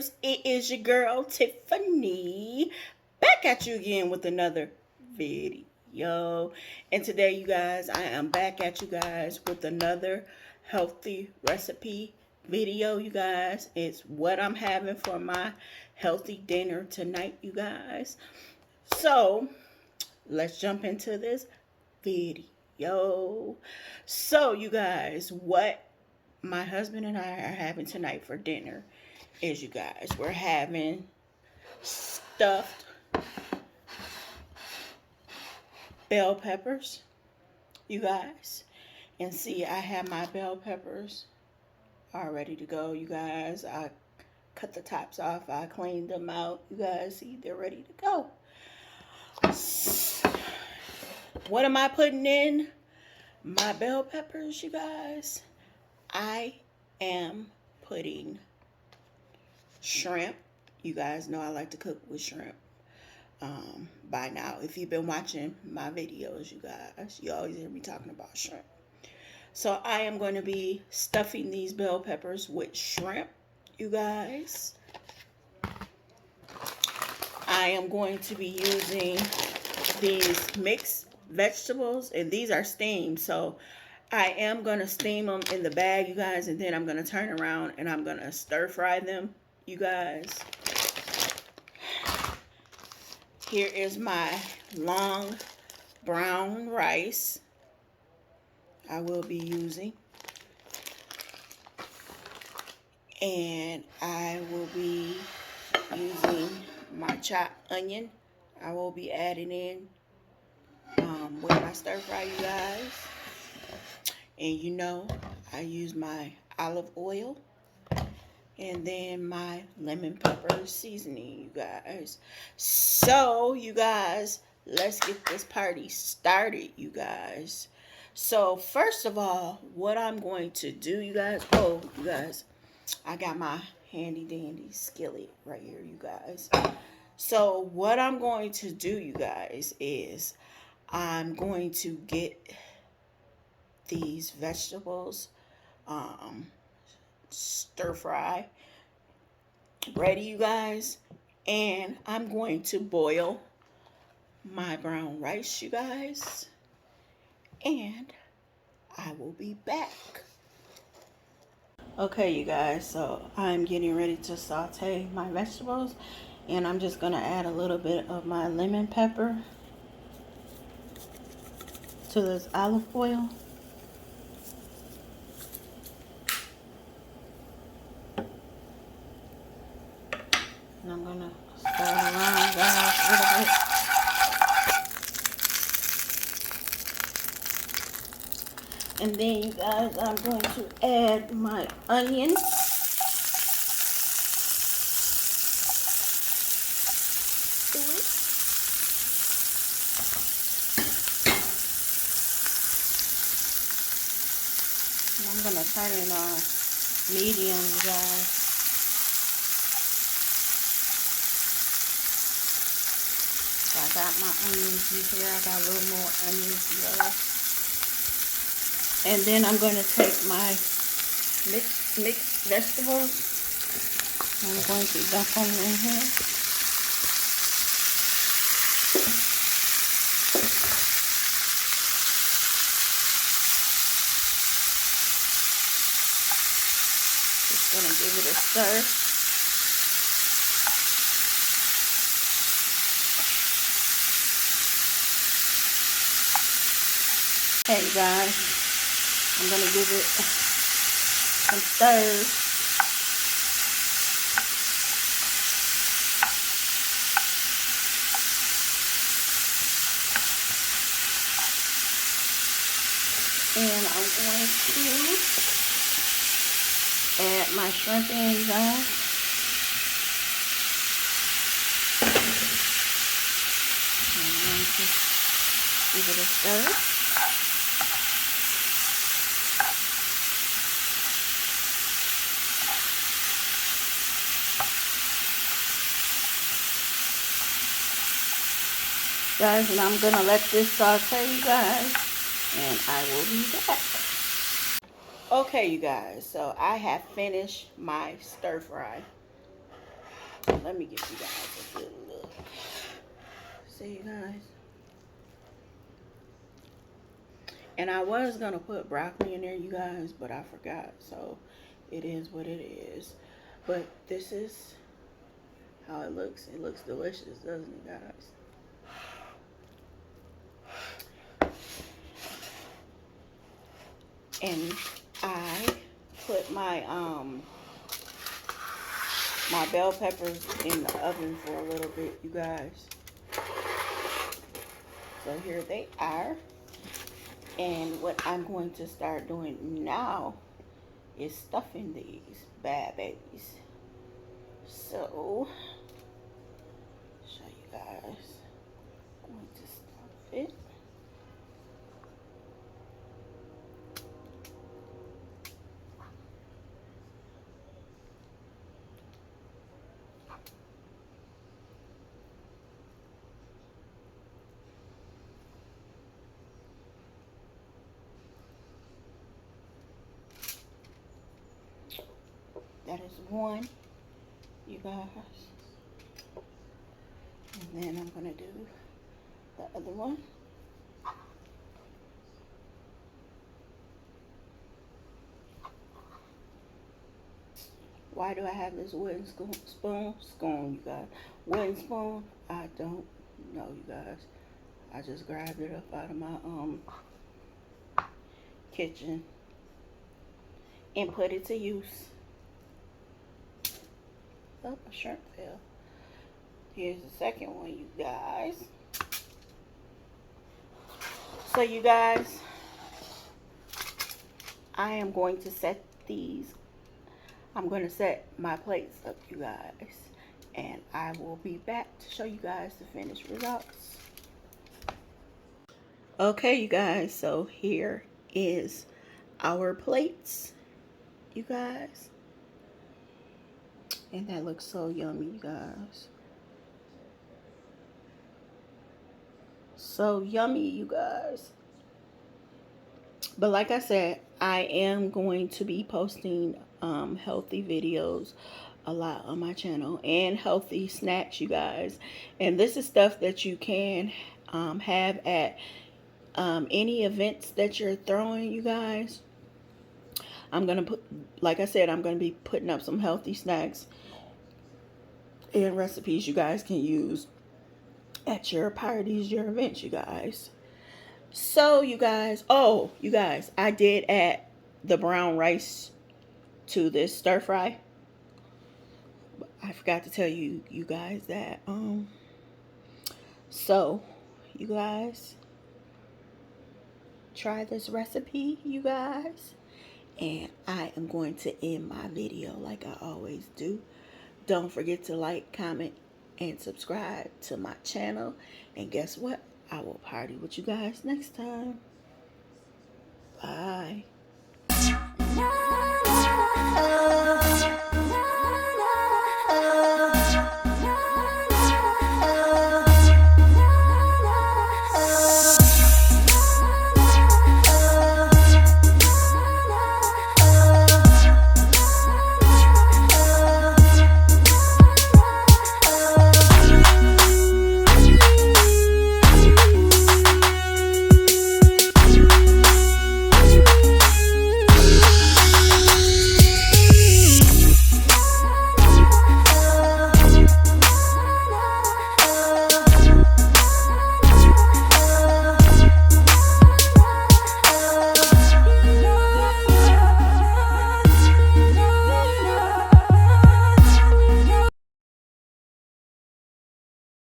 viewers, it is your girl Tiffany back at you again with another video. And today, you guys, I am back at you guys with another healthy recipe video. You guys, it's what I'm having for my healthy dinner tonight, you guys. So let's jump into this video. So, you guys, what my husband and I are having tonight for dinner is, you guys, we're having stuffed bell peppers, you guys. And see, I have my bell peppers all ready to go, you guys. I cut the tops off, I cleaned them out, you guys. See, they're ready to go. What am I putting in my bell peppers, you guys? I am putting shrimp. You guys know I like to cook with shrimp. By now, if you've been watching my videos, you guys, you always hear me talking about shrimp. So I am going to be stuffing these bell peppers with shrimp, you guys. I am going to be using these mixed vegetables, and these are steamed, so I am going to steam them in the bag, you guys, and then I'm going to turn around and I'm going to stir fry them, you guys. Here is my long brown rice I will be using. And I will be using my chopped onion. I will be adding in with my stir fry, you guys. And you know, I use my olive oil. And then my lemon pepper seasoning, you guys. So, you guys, let's get this party started, you guys. So, first of all, what I'm going to do, you guys. Oh, you guys, I got my handy dandy skillet right here, you guys. So, what I'm going to do, you guys, is I'm going to get these vegetables stir fry ready, you guys, and I'm going to boil my brown rice, you guys, and I will be back. Okay, you guys, so I'm getting ready to saute my vegetables, and I'm just gonna add a little bit of my lemon pepper to this olive oil. And I'm gonna stir around, guys, a little bit. And then, you guys, I'm going to add my onions. To it. And I'm gonna turn it on medium, you guys. I got my onions here. I got a little more onions here. And then I'm going to take my mixed vegetables. I'm going to dump them in here. Just going to give it a stir. Hey guys, I'm going to give it some stirs. And I'm going to add my shrimp in, you guys. I'm going to give it a stir. Guys, and I'm gonna let this saute, you guys, and I will be back. Okay, you guys, so I have finished my stir fry. Let me give you guys a good look. See, you guys. And I was going to put broccoli in there, you guys, but I forgot. So it is what it is. But this is how it looks. It looks delicious, doesn't it, guys? And I put my my bell peppers in the oven for a little bit, you guys. So here they are. And what I'm going to start doing now is stuffing these bad babies. So, show you guys. I'm going to stuff it. That is one, you guys. And then I'm going to do the other one. Why do I have this wooden spoon, you guys? Wooden spoon? I don't know, you guys. I just grabbed it up out of my kitchen and put it to use. Oh, a shrimp fell. Here's the second one, you guys. So, you guys, I am going to set these. I'm going to set my plates up, you guys. And I will be back to show you guys the finished results. Okay, you guys. So, here is our plates, you guys. And that looks so yummy, you guys. So yummy, you guys. But like I said, I am going to be posting healthy videos a lot on my channel and healthy snacks, you guys. And this is stuff that you can have at any events that you're throwing, you guys. I'm going to put, like I said, I'm going to be putting up some healthy snacks and recipes you guys can use at your parties, your events, you guys. So, you guys, you guys, I did add the brown rice to this stir fry. I forgot to tell you guys that. So, you guys, try this recipe, you guys. And I am going to end my video like I always do. Don't forget to like, comment, and subscribe to my channel. And guess what? I will party with you guys next time. Bye.